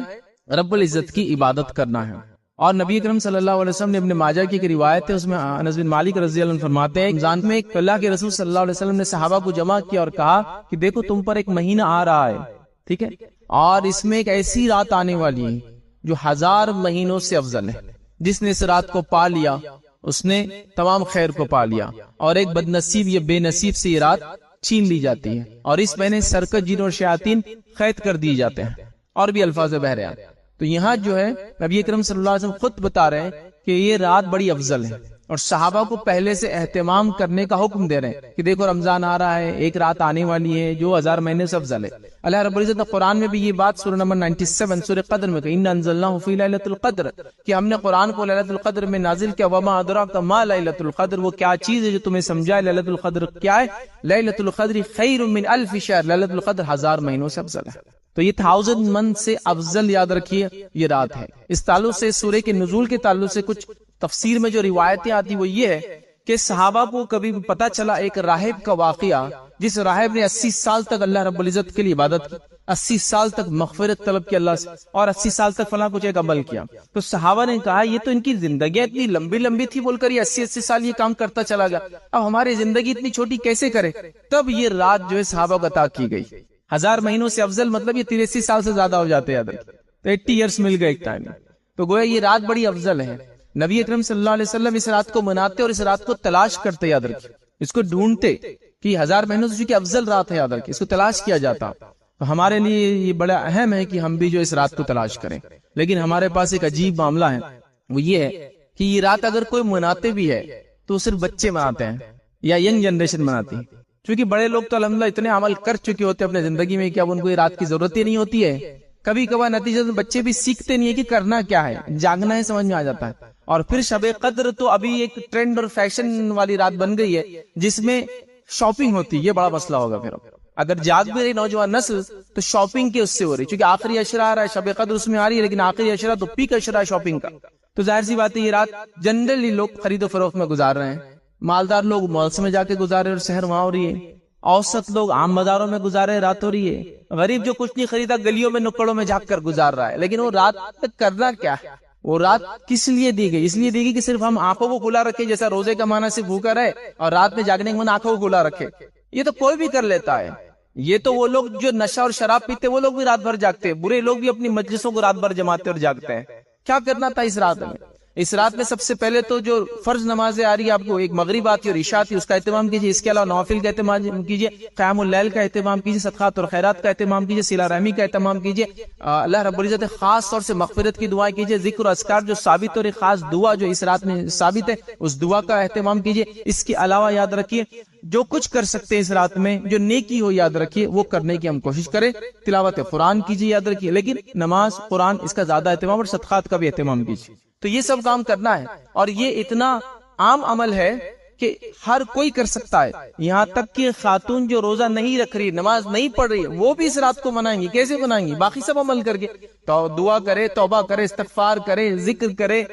رب العزت کی عبادت کرنا ہے۔ اور نبی اکرم صلی اللہ علیہ وسلم نے ابن ماجہ کی ایک روایت ہے، اس میں انس بن مالک رضی اللہ عنہ فرماتے ہیں، رمضان میں اللہ کے رسول صلی اللہ علیہ وسلم نے صحابہ کو جمع کیا اور کہا کہ دیکھو تم پر ایک مہینہ آ رہا ہے، ٹھیک ہے، اور اس میں ایک ایسی رات آنے والی ہے جو 1000 مہینوں سے افضل ہے۔ جس نے اس رات کو پا لیا اس نے تمام خیر کو پا لیا، اور ایک بد نصیب یا بے نصیب سے یہ رات چھین لی جاتی ہے، اور اس مہینے سرکش جن اور شیاطین قید کر دیے جاتے ہیں، اور بھی الفاظ بہرحال۔ تو یہاں جو ہے نبی اکرم صلی اللہ علیہ وسلم خود بتا رہے ہیں کہ یہ رات بڑی افضل ہے، اور صحابہ کو پہلے سے اہتمام کرنے کا حکم دے رہے ہیں کہ دیکھو رمضان آ رہا ہے، ایک رات آنے والی ہے جو 1000 مہینے سے افضل ہے۔ اللہ رب العزت نے قرآن میں بھی یہ بات سورہ نمبر 97 سورہ قدر میں کہی، اِنَّا أَنزَلْنَاهُ فِي لَيْلَةِ الْقَدْرِ، کہ ہم نے قرآن کو لیلۃ القدر میں نازل کیا، وَمَا أَدْرَاكَ مَا لَيْلَةُ الْقَدْرِ، وہ کیا چیز ہے جو تمہیں سمجھائے لیلۃ القدر کیا ہے۔ لیلۃ القدر خیر من الف شہر، لیلۃ القدر 1000 مہینوں سے افضل ہے۔ تو یہ 1000 منتھ سے افضل یاد رکھیے یہ رات ہے۔ اس تعلق سے سورہ کے نزول کے تعلق سے کچھ تفسیر میں جو روایتیں آتی وہ یہ ہے کہ صحابہ کو کبھی پتا چلا ایک راہب کا واقعہ، جس راہب نے 80 سال تک اللہ رب العزت کے لیے عبادت کی، 80 سال تک مغفرت طلب کی اللہ سے، اور 80 سال تک فلاں کچھ ایک عمل کیا۔ تو صحابہ نے کہا یہ تو ان کی زندگی اتنی لمبی لمبی تھی بول کر یہ 80 سال یہ کام کرتا چلا گیا، اب ہماری زندگی اتنی چھوٹی کیسے کرے؟ تب یہ رات جو ہے صحابہ کو عطا کی گئی۔ 1000 مہینوں سے افضل مطلب یہ 83 سال سے زیادہ ہو جاتے ہیں، تو 80 ایئرس مل گئے ایک ٹائم میں۔ تو گویا یہ رات بڑی افضل ہے۔ نبی اکرم صلی اللہ علیہ وسلم اس رات کو مناتے اور اس رات کو تلاش کرتے، یاد رکھیں، اس کو ڈھونڈتے کہ 1000 مہینوں سے چونکہ افضل رات ہے، یاد رکھیں، اس کو تلاش کیا جاتا۔ تو ہمارے لیے یہ بڑا اہم ہے کہ ہم بھی جو اس رات کو تلاش کریں۔ لیکن ہمارے پاس ایک عجیب معاملہ ہے، وہ یہ ہے کہ یہ رات اگر کوئی مناتے بھی ہے تو صرف بچے مناتے ہیں یا ینگ جنریشن مناتی ہے، چونکہ بڑے لوگ تو الحمدللہ اتنے عمل کر چکے ہوتے ہیں اپنے زندگی میں کہ اب ان کو یہ رات کی ضرورت ہی نہیں ہوتی ہے. کبھی کبھار نتیجہ بچے بھی سیکھتے نہیں ہے کہ کرنا کیا ہے، جاگنا ہے، سمجھ میں آ جاتا ہے. اور پھر شب قدر تو ابھی ایک ٹرینڈ اور فیشن والی رات بن گئی ہے جس میں شاپنگ ہوتی ہے. یہ بڑا مسئلہ ہوگا پھر اگر جاگ بھی رہی نوجوان نسل تو شاپنگ کے اس سے ہو رہی، چونکہ آخری عشرہ آ رہا ہے، شب قدر اس میں آ رہی ہے، لیکن آخری عشرہ تو پیک عشرہ ہے شاپنگ کا. تو ظاہر سی بات ہے یہ رات جنرلی لوگ خرید و فروخت میں گزار رہے ہیں. مالدار لوگ مالس میں جا کے گزارے اور سحر وہاں ہو رہی ہے. اوسط لوگ عام بازاروں میں گزارے رات ہو رہی ہے. غریب جو کچھ نہیں خریدا گلیوں میں نکڑوں میں جھانک کر گزار رہا ہے. لیکن وہ رات تک کرنا کیا ہے؟ وہ رات کس لیے دی گئی؟ اس لیے دی گئی کہ صرف ہم آنکھوں کو کھلا رکھے، جیسا روزے کا معنی صرف بھوکا رہے اور رات میں جاگنے کے من آنکھوں کو کھلا رکھے. یہ تو کوئی بھی کر لیتا ہے. یہ تو وہ لوگ جو نشہ اور شراب پیتے وہ لوگ بھی رات بھر جاگتے ہیں. برے لوگ بھی اپنی مجلسوں کو رات بھر جماتے اور جاگتے ہیں. کیا کرنا تھا اس رات میں؟ اس رات میں سب سے پہلے تو جو فرض نمازیں آ رہی ہے آپ کو، ایک مغرب آتی ہے اور عشاء آتی ہے، اس کا اہتمام کیجیے. اس کے علاوہ نوافل کا اہتمام کیجیے، قیام اللیل کا اہتمام کیجیے، صدقات اور خیرات کا اہتمام کیجیے، صلہ رحمی کا اہتمام کیجیے. اللہ رب العزت خاص طور سے مغفرت کی دعائیں کیجیے. ذکر و اذکار جو ثابت اور ایک خاص دعا جو اس رات میں ثابت ہے اس دعا کا اہتمام کیجیے. اس کے علاوہ یاد رکھیے جو کچھ کر سکتے ہیں اس رات میں جو نیکی ہو یاد رکھیے وہ کرنے کی ہم کوشش کریں. تلاوت قرآن کیجیے یاد رکھیے، لیکن نماز قرآن اس کا زیادہ اہتمام اور صدقات کا بھی اہتمام کیجیے. تو یہ سب کام کرنا ہے اور یہ اتنا عام عمل ہے کہ ہر کوئی کر سکتا ہے. یہاں تک کہ خاتون جو روزہ نہیں رکھ رہی، نماز نہیں پڑھ رہی، وہ بھی اس رات کو منائیں گی. کیسے منائیں گی؟ باقی سب عمل کر کے تو دعا کرے، توبہ کرے، استغفار کرے، ذکر کرے.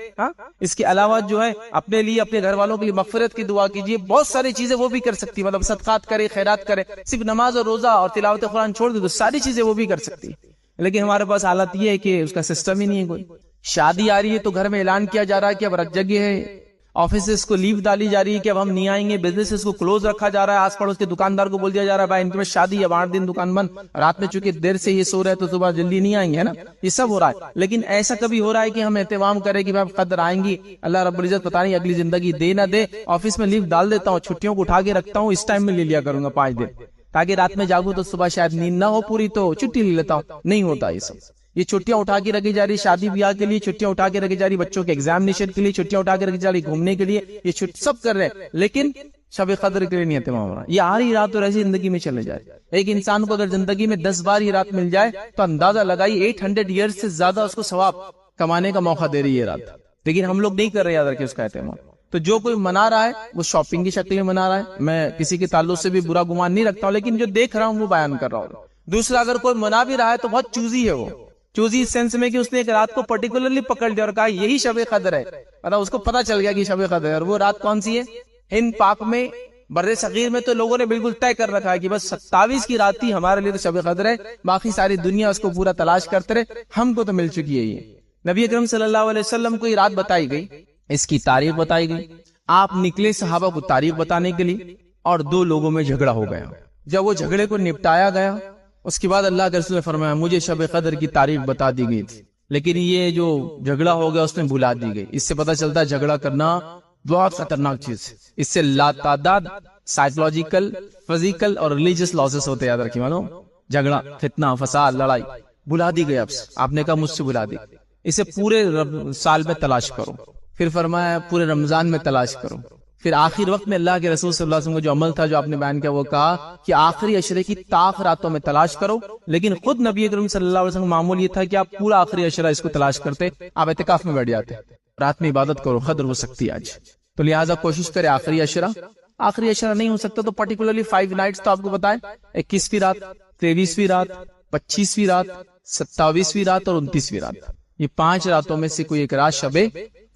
اس کے علاوہ جو ہے اپنے لیے اپنے گھر والوں کے لیے مغفرت کی دعا کیجیے. بہت ساری چیزیں وہ بھی کر سکتی، مطلب صدقات کرے، خیرات کرے. صرف نماز اور روزہ اور تلاوت قرآن چھوڑ دے تو ساری چیزیں وہ بھی کر سکتی. لیکن ہمارے پاس حالت یہ ہے کہ اس کا سسٹم ہی نہیں ہے. کوئی شادی آ رہی ہے تو گھر میں اعلان کیا جا رہا ہے کہ اب رت جگہ ہے، آفیسز کو لیو ڈالی جا رہی ہے کہ اب ہم نہیں آئیں گے، بزنسز کو کلوز رکھا جا رہا ہے، آس پڑوس کے دکاندار کو بول دیا جا رہا ہے بھائی ان کے شادی ہے، 8 دن دکان بند، رات میں چونکہ دیر سے یہ سو رہے تو صبح جلدی نہیں آئیں گے، ہے نا. یہ سب ہو رہا ہے. لیکن ایسا کبھی ہو رہا ہے کہ ہم اہتمام کریں کہ بھائی قدر آئیں گی، اللہ رب العزت پتہ نہیں اگلی زندگی دے نہ دے، آفس میں لیو ڈال دیتا ہوں، چھٹیوں کو اٹھا کے رکھتا ہوں، اس ٹائم میں لے لیا کروں گا 5 دن تاکہ رات میں جاگوں تو صبح شاید نیند نہ ہو پوری تو چھٹی لے لیتا ہوں. نہیں ہوتا یہ سب. یہ چھٹیاں اٹھا کے رکھی جا رہی، شادی بیاہ کے لیے چھٹیاں اٹھا کے رکھی جا رہی، بچوں کے ایگزامینیشن کے لیے چھٹیاں اٹھا کے رکھی جا رہی، گھومنے کے لیے یہ سب کر رہے ہیں، لیکن شب قدر کے لیے نہیں اہتمام ہو رہا. یہ آ رہی رات اور ایسی زندگی میں چلے جائے. ایک انسان کو اگر زندگی میں 10 بار یہ رات مل جائے تو اندازہ لگائی 800 ایئرز سے زیادہ اس کو ثواب کمانے کا موقع دے رہی ہے رات. لیکن ہم لوگ نہیں کر رہے یاد رکھیں اس کا اہتمام. تو جو کوئی منا رہا ہے وہ شاپنگ کی شکل میں منا رہا ہے. میں کسی کے تعلق سے بھی برا گمان نہیں رکھتا ہوں، لیکن جو دیکھ رہا ہوں وہ بیان کر رہا ہوں. دوسرا اگر کوئی منا بھی رہا ہے تو بہت چوزی ہے. وہ چوزی اس سینس میں کہ اس نے ایک رات کو پرٹیکولرلی پکڑ لیا اور کہا یہی شب قدر ہے. مطلب اس کو پتا چل گیا کہ شب قدر ہے. اور وہ رات کون سی ہے؟ ہند پاک میں بر صغیر میں تو لوگوں نے بالکل طے کر رکھا ہے کہ بس 27 کی رات ہی ہمارے لیے تو شب قدر ہے، باقی ساری دنیا اس کو پورا تلاش کرتے رہے. ہم کو تو مل چکی ہے. یہ نبی اکرم صلی اللہ علیہ وسلم کو یہ رات بتائی گئی، اس کی تاریخ بتائی گئی. آپ نکلے صحابہ کو تاریخ بتانے کے لیے اور 2 لوگوں میں جھگڑا ہو گیا. جب وہ جھگڑے کو نپٹایا گیا اس کے بعد اللہ کے رسول نے فرمایا مجھے شب قدر کی تاریخ بتا دی گئی تھی، لیکن یہ جو جھگڑا ہو گیا اس میں بھلا دی گئی. اس سے پتہ چلتا ہے جھگڑا کرنا بہت خطرناک چیز ہے. اس سے لا تعداد سائیکولوجیکل، فزیکل اور ریلیجیس لاسز ہوتے. یاد رکھیے معلوم، جھگڑا، فتنہ، فساد، لڑائی بھلا دی گئی. آپ نے کہا مجھ سے بھلا دی. اسے پورے سال میں تلاش کرو. پھر فرمایا پورے رمضان میں تلاش کرو. پھر آخر وقت میں اللہ کے رسول صلی اللہ علیہ وسلم کا جو عمل تھا جو آپ نے بیان کیا وہ کہا کہ آخری عشرے کی طاق راتوں میں تلاش کرو. لیکن خود نبی اکرم صلی اللہ علیہ وسلم معمول یہ تھا کہ آپ پورا آخری عشرہ اس کو تلاش کرتے، آپ اعتکاف میں بیٹھ جاتے، رات میں عبادت کرو. قدر ہو سکتی ہے آج، تو لہٰذا کوشش کرے آخری عشرہ. آخری عشرہ نہیں ہو سکتا تو پرٹیکولرلی 5 نائٹس تو آپ کو بتائیں، 21ویں رات، 23ویں رات، 25ویں رات، 27ویں رات اور 29ویں رات. یہ 5 راتوں میں سے کوئی ایک رات شب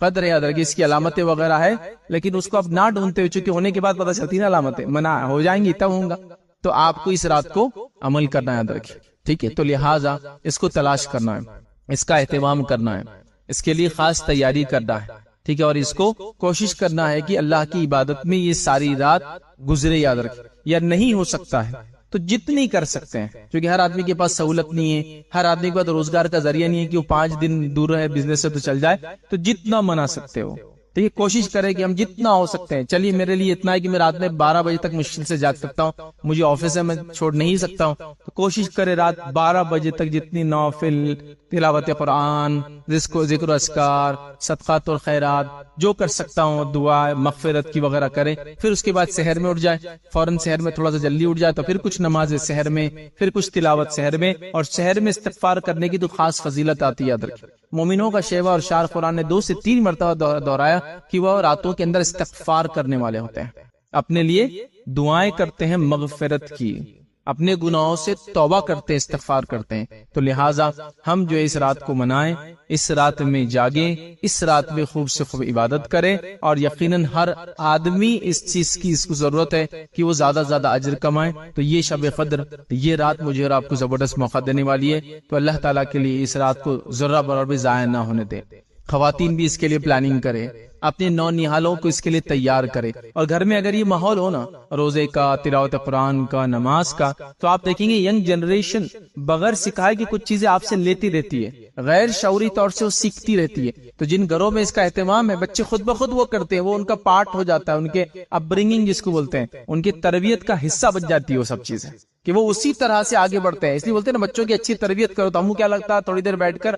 قدر یاد رکھیے. اس کی علامتیں وغیرہ ہے لیکن اس کو اب نہ ڈھونڈتے ہوئے، چونکہ ہونے کے بعد پتہ چلتی نا علامتیں منع ہو جائیں گی تب ہوں گا، تو آپ کو اس رات کو عمل کرنا یاد رکھیے. ٹھیک ہے، تو لہٰذا اس کو تلاش کرنا ہے، اس کا اہتمام کرنا ہے، اس کے لیے خاص تیاری کرنا ہے. ٹھیک ہے، اور اس کو کوشش کرنا ہے کہ اللہ کی عبادت میں یہ ساری رات گزرے. یاد رکھیں یا نہیں ہو سکتا ہے تو جتنی کر سکتے ہیں، کیونکہ ہر آدمی کے پاس سہولت نہیں ہے، ہر آدمی کے پاس روزگار کا ذریعہ نہیں ہے کہ وہ 5 دن دور رہے بزنس سے تو چل جائے، تو جتنا منا سکتے ہو تو یہ کوشش کرے کہ ہم جتنا ہو سکتے ہیں، چلیے میرے لیے اتنا ہے کہ میں رات میں 12 بجے تک مشکل سے جاگ سکتا ہوں، مجھے آفس ہے میں چھوڑ نہیں سکتا ہوں، تو کوشش کرے رات 12 بجے تک جتنی نوافل، تلاوت قرآن، ذکر و اذکار، صدقات اور خیرات جو کر سکتا ہوں، دعا مغفرت کی وغیرہ کرے. پھر اس کے بعد سحر میں اٹھ جائے، فوراً سحر میں تھوڑا سا جلدی اٹھ جائے تو پھر کچھ نماز سحر میں، پھر کچھ تلاوت سحر میں. اور سحر میں استغفار کرنے کی تو خاص فضیلت آتی ہے، یاد رکھیں. مومنوں کا شیوہ اور شار قرآن نے 2 سے 3 مرتبہ دہرایا کہ وہ راتوں کے اندر استغفار کرنے والے ہوتے ہیں، اپنے لیے دعائیں کرتے ہیں مغفرت کی، اپنے گناہوں سے توبہ کرتے ہیں، استغفار کرتے ہیں. تو لہٰذا ہم جو اس رات کو منائیں، اس رات میں جاگیں، اس رات میں خوب سے خوب عبادت کریں. اور یقیناً ہر آدمی اس چیز کی اس کو ضرورت ہے کہ وہ زیادہ زیادہ اجر کمائیں. تو یہ شب قدر، یہ رات مجھے اور آپ کو زبردست موقع دینے والی ہے. تو اللہ تعالیٰ کے لیے اس رات کو ذرہ برابر بھی ضائع نہ ہونے دے. خواتین بھی اس کے لیے پلاننگ کرے، اپنے نو نہالوں کو اس کے لیے تیار کرے. اور گھر میں اگر یہ ماحول ہو نا، روزے کا، تلاوت قرآن کا، نماز کا، تو آپ دیکھیں گے ینگ جنریشن بغیر سکھائے کہ کچھ چیزیں آپ سے لیتی رہتی ہے، غیر شعوری طور سے وہ سیکھتی رہتی ہے. تو جن گھروں میں اس کا اہتمام ہے، بچے خود بخود وہ کرتے ہیں، وہ ان کا پارٹ ہو جاتا ہے، ان کے اپ برنگنگ جس کو بولتے ہیں، ان کی تربیت کا حصہ بن جاتی ہے وہ سب چیزیں، کہ وہ اسی طرح سے آگے بڑھتے ہیں. اس لیے بولتے ہیں نا بچوں کی اچھی تربیت کرو. تو ہم کو کیا لگتا ہے، تھوڑی دیر بیٹھ کر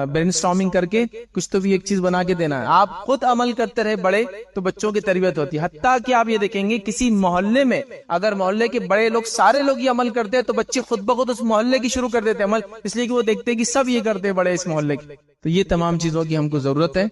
برین اسٹارمنگ کر کے کچھ تو بھی ایک چیز بنا کے دینا ہے. آپ خود عمل کرتے رہے بڑے تو بچوں کی تربیت ہوتی ہے. حتیٰ کہ آپ یہ دیکھیں گے کسی محلے میں اگر محلے کے بڑے لوگ سارے لوگ یہ عمل کرتے ہیں تو بچے خود بخود اس محلے کی شروع کر دیتے ہیں عمل، اس لیے کہ وہ دیکھتے ہیں کہ سب یہ کرتے ہیں بڑے اس محلے کی. تو یہ تمام چیزوں کی ہم کو ضرورت ہے،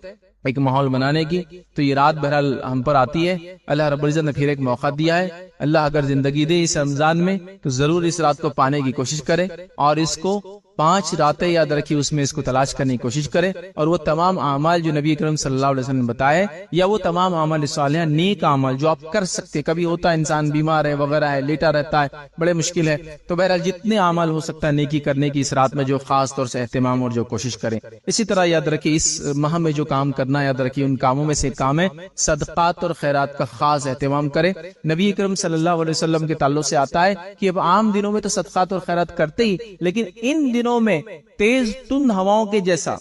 ایک ماحول بنانے کی. تو یہ رات بہرحال ہم پر آتی ہے، اللہ رب العزت نے پھر ایک موقع دیا ہے. اللہ اگر زندگی دے اس رمضان میں تو ضرور اس رات کو پانے کی کوشش کرے، اور اس کو 5 راتیں یاد رکھی، اس میں اس کو تلاش کرنے کی کوشش کرے. اور وہ تمام اعمال جو نبی کریم صلی اللہ علیہ وسلم نے بتائے، یا وہ تمام اعمال صالحہ نیک اعمال جو آپ کر سکتے، کبھی ہوتا ہے انسان بیمار ہے وغیرہ ہے، لیٹا رہتا ہے، بڑے مشکل ہے، تو بہرحال جتنے اعمال ہو سکتا ہے نیکی کرنے کی اس رات میں جو خاص طور سے اہتمام اور جو کوشش کرے. اسی طرح یاد رکھیے اس ماہ میں جو کام کرنا، یاد رکھیے ان کاموں میں سے ایک کام ہے صدقات اور خیرات کا خاص اہتمام کرے. نبی کریم صلی اللہ علیہ وسلم کے تعلق سے آتا ہے کہ اب عام دنوں میں تو صدقات اور خیرات کرتے ہی، لیکن ان دنوں میں تیز تند ہواؤں کے جیسا،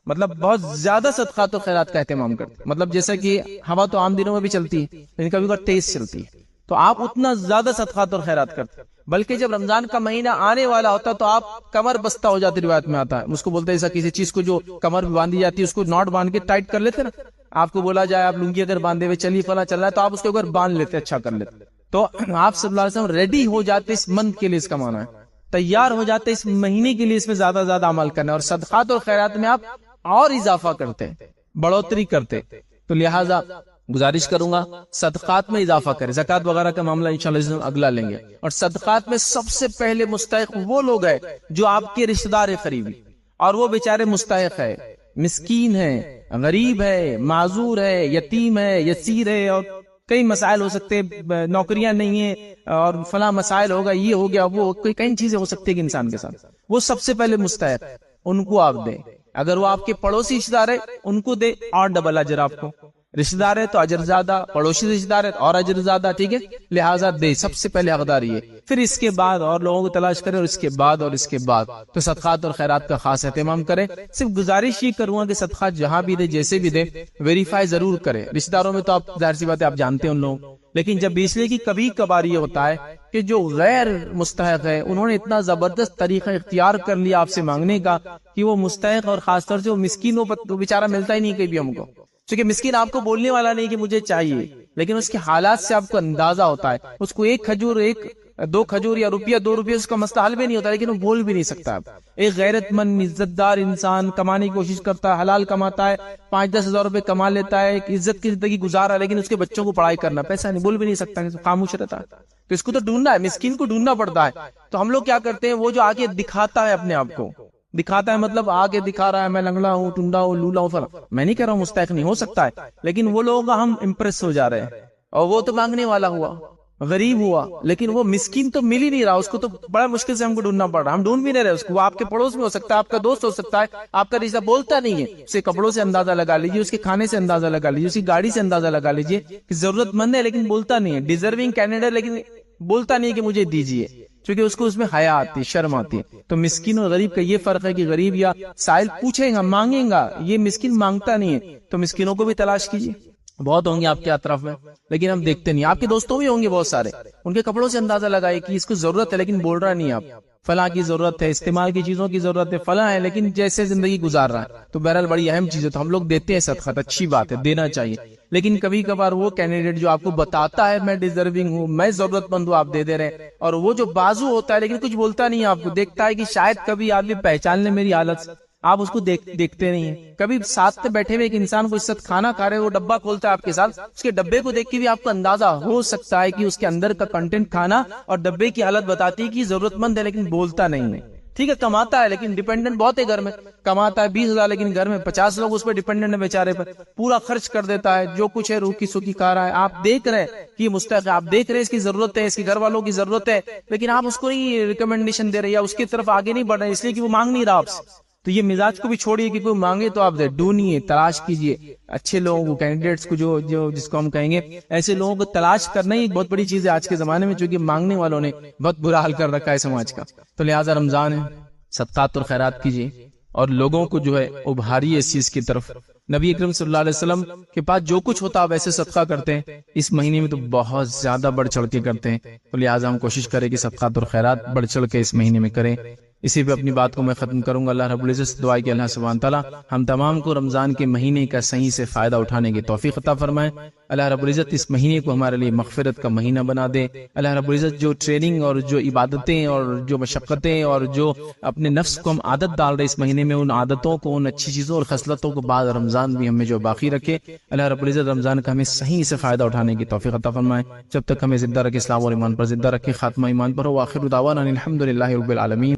مطلب بہت زیادہ صدقات و خیرات کا اہتمام کرتے. مطلب جیسا کہ ہوا تو عام دنوں میں بھی چلتی ہے لیکن کبھی کبھی تیز چلتی ہے، تو آپ اتنا زیادہ صدقات اور خیرات کرتے. بلکہ جب رمضان کا مہینہ آنے والا ہوتا تو آپ کمر بستہ ہو جاتی، روایت میں آتا ہے، اس کو بولتے ہیں ایسا کسی چیز کو جو کمر بھی باندھی جاتی ہے اس کو ناٹ باندھ کے ٹائٹ کر لیتے نا. آپ کو بولا جائے آپ لنگی اگر باندھے ہوئے چلیے فلاں چل رہا ہے تو آپ اس کے اوپر باندھ لیتے، اچھا کر لیتے. تو آپ صلی اللہ علیہ وسلم ریڈی ہو جاتے اس منتھ کے لیے، اس کا معنی ہے تیار ہو جاتے اس مہینے کے لیے، اس میں زیادہ زیادہ عمل کرنا. اور صدقات اور خیرات میں آپ اور اضافہ کرتے، بڑھوتری کرتے. تو لہٰذا گزارش کروں گا صدقات میں اضافہ کریں. زکوٰۃ وغیرہ کا معاملہ انشاءاللہ اگلا لیں گے. اور صدقات میں سب سے پہلے مستحق وہ لوگ ہیں جو آپ کے رشتہ دار قریبی، اور وہ بیچارے مستحق ہے، مسکین ہے، غریب ہے، معذور ہے، یتیم ہے، یسیر ہے، اور کئی مسائل ہو سکتے، نوکریاں نہیں ہیں اور فلاں مسائل ہوگا، یہ ہو گیا، وہ کئی چیزیں ہو سکتی ہیں انسان کے ساتھ. وہ سب سے پہلے مستحق، ان کو آپ دیں. اگر وہ آپ کے پڑوسی رشتہ دار ہے ان کو دے، اور ڈبل اجر آپ کو. رشتہ دار ہے تو اجر زیادہ، پڑوسی رشتہ دار ہے اور اجر زیادہ، ٹھیک ہے. لہٰذا دے، سب سے پہلے حقدار یہ. پھر اس کے بعد اور لوگوں کو تلاش کرے، اور اس کے بعد تو صدقات اور خیرات کا خاص اہتمام کرے. صرف گزارش یہ کروں گا کہ صدقات جہاں بھی دے، جیسے بھی دے، ویریفائی ضرور کرے. رشتہ داروں میں تو آپ ظاہر سی بات ہے آپ جانتے ہیں ان لوگوں، لیکن جب اس لیے کہ کبھی کبھار یہ ہوتا ہے کہ جو غیر مستحق ہے انہوں نے اتنا زبردست طریقہ اختیار کر لیا آپ سے مانگنے کا کہ وہ مستحق اور خاص طور سے وہ مسکین، وہ بیچارہ ملتا ہی نہیں کہیں بھی ہم کو. چونکہ مسکین آپ کو بولنے والا نہیں کہ مجھے چاہیے، لیکن اس کے حالات سے آپ کو اندازہ ہوتا ہے. اس کو ایک کھجور، دو کھجور یا روپیہ 2 روپیہ اس کا مسئلہ حل بھی نہیں ہوتا، لیکن وہ بول بھی نہیں سکتا. ایک غیرت مند عزت دار انسان کمانے کی کوشش کرتا ہے، حلال کماتا ہے، 5-10 ہزار روپے کما لیتا ہے، ایک عزت کی زندگی گزارا ہے، لیکن اس کے بچوں کو پڑھائی کرنا، پیسہ نہیں، بول بھی نہیں سکتا، خاموش رہتا ہے. تو اس کو تو ڈھونڈنا ہے، مسکین کو ڈھونڈنا پڑتا ہے. تو ہم لوگ کیا کرتے ہیں، وہ جو آگے دکھاتا ہے اپنے آپ کو، دکھاتا ہے مطلب آگے دکھا رہا ہے میں لنگڑا ہوں، ٹنڈا ہوں، لولا ہوں، میں نہیں کہہ رہا ہوں مستحق نہیں ہو سکتا ہے، لیکن وہ لوگ ہم امپریس ہو جا رہے ہیں. اور وہ تو مانگنے والا ہوا، غریب ہوا، لیکن وہ مسکین تو مل ہی نہیں رہا، اس کو تو بڑا مشکل سے ہم کو ڈھونڈنا پڑ رہا. ہم ڈھونڈ بھی نہیں رہے اس کو. وہ آپ کے پڑوس میں ہو سکتا ہے، آپ کا دوست ہو سکتا ہے، آپ کا رشتہ بولتا نہیں ہے، اس کے کپڑوں سے اندازہ لگا لیجیے، اس کے کھانے سے اندازہ لگا لیجیے، اس کی گاڑی سے اندازہ لگا لیجیے کہ ضرورت مند ہے لیکن بولتا نہیں ہے، ڈیزرونگ کینڈیڈیٹ لیکن بولتا نہیں ہے کہ مجھے دیجیے. چونکہ اس کو اس میں حیا آتی ہے، شرم آتی ہے۔ تو مسکین اور غریب کا یہ فرق ہے کہ غریب یا سائل پوچھے گا، مانگے گا، یہ مسکین مانگتا نہیں ہے۔ تو مسکینوں کو بھی تلاش کیجیے، بہت ہوں گے آپ کے اطراف میں، لیکن ہم دیکھتے نہیں۔ آپ کے دوستوں بھی ہوں گے بہت سارے، ان کے کپڑوں سے اندازہ لگائے کہ اس کو ضرورت ہے لیکن بول رہا نہیں، آپ فلاں کی ضرورت ہے، استعمال کی چیزوں کی ضرورت ہے، فلاں ہے، لیکن جیسے زندگی گزار رہا ہے۔ تو بہرحال بڑی اہم چیز ہے، تو ہم لوگ دیتے ہیں صدقات، اچھی بات ہے، دینا چاہیے۔ لیکن کبھی کبھار وہ کینڈیڈیٹ جو آپ کو بتاتا ہے میں ڈیزرونگ ہوں، میں ضرورت مند ہوں، آپ دے دے رہے ہیں، اور وہ جو بازو ہوتا ہے لیکن کچھ بولتا نہیں ہے، آپ کو دیکھتا ہے کہ شاید کبھی آدمی پہچان لے میری حالت، آپ اس کو دیکھتے نہیں ہیں۔ کبھی ساتھ میں بیٹھے ہوئے ایک انسان کو اس ساتھ کھانا کھا رہے، وہ ڈبہ کھولتا ہے آپ کے ساتھ، اس کے ڈبے کو دیکھ کے بھی آپ کو اندازہ ہو سکتا ہے کہ اس کے اندر کا کنٹینٹ کھانا اور ڈبے کی حالت بتاتی ہے کہ ضرورت مند ہے لیکن بولتا نہیں ہے۔ ٹھیک ہے، کماتا ہے لیکن ڈیپینڈنٹ بہت ہے، گھر میں کماتا ہے 20,000 لیکن گھر میں 50 لوگ اس پہ ڈیپینڈنٹ ہے، بیچارے پر پورا خرچ کر دیتا ہے، جو کچھ ہے روکی سوکی کھا رہا ہے۔ آپ دیکھ رہے ہیں کہ مستحق ہے، آپ دیکھ رہے ہیں اس کی ضرورت ہے، اس کے گھر والوں کی ضرورت ہے، لیکن آپ اس کو نہیں ریکمنڈیشن دے رہے یا اس کی طرف آگے نہیں بڑھ رہے، اس لیے کہ وہ مانگ نہیں رہا آپ سے۔ تو یہ مزاج کو بھی چھوڑیے کہ کوئی مانگے تو آپ ڈھونڈیے، تلاش کیجیے اچھے لوگوں کو، کینڈیڈیٹس کو، جو جس کو ہم کہیں گے ایسے لوگوں کو تلاش کرنا ہی ایک بہت بڑی چیز ہے آج کے زمانے میں، چونکہ مانگنے والوں نے بہت برا حال کر رکھا ہے سماج کا۔ تو لہٰذا رمضان ہے، صدقات اور خیرات کیجیے اور لوگوں کو جو ہے ابھاریے اس چیز کی طرف۔ نبی اکرم صلی اللہ علیہ وسلم کے پاس جو کچھ ہوتا ہے ویسے صدقہ کرتے ہیں، اس مہینے میں تو بہت زیادہ بڑھ چڑھ کے کرتے ہیں۔ تو لہٰذا ہم کوشش کریں کہ صدقات اور خیرات بڑھ چڑھ کے اس مہینے میں کریں۔ اسی پہ اپنی بات کو میں ختم کروں گا۔ اللہ رب العزت سے دعا کہ اللہ سبحانہ تعالیٰ ہم تمام کو رمضان کے مہینے کا صحیح سے فائدہ اٹھانے کی توفیق عطا فرمائے۔ اللہ رب العزت اس مہینے کو ہمارے لیے مغفرت کا مہینہ بنا دے۔ اللہ رب العزت جو ٹریننگ اور جو عبادتیں اور جو مشقتیں اور جو اپنے نفس کو ہم عادت ڈال رہے اس مہینے میں، ان عادتوں کو، ان اچھی چیزوں اور خصلتوں کو بعد رمضان بھی ہمیں جو باقی رکھے۔ اللہ رب العزت رمضان کا ہمیں صحیح سے فائدہ اٹھانے کی توفیق عطا فرمائے۔ جب تک ہمیں زندہ رکھے، اسلام اور ایمان پر زندہ رکھے، خاتمہ ایمان پر ہو۔ آخر دعوانا الحمدللہ رب العالمین۔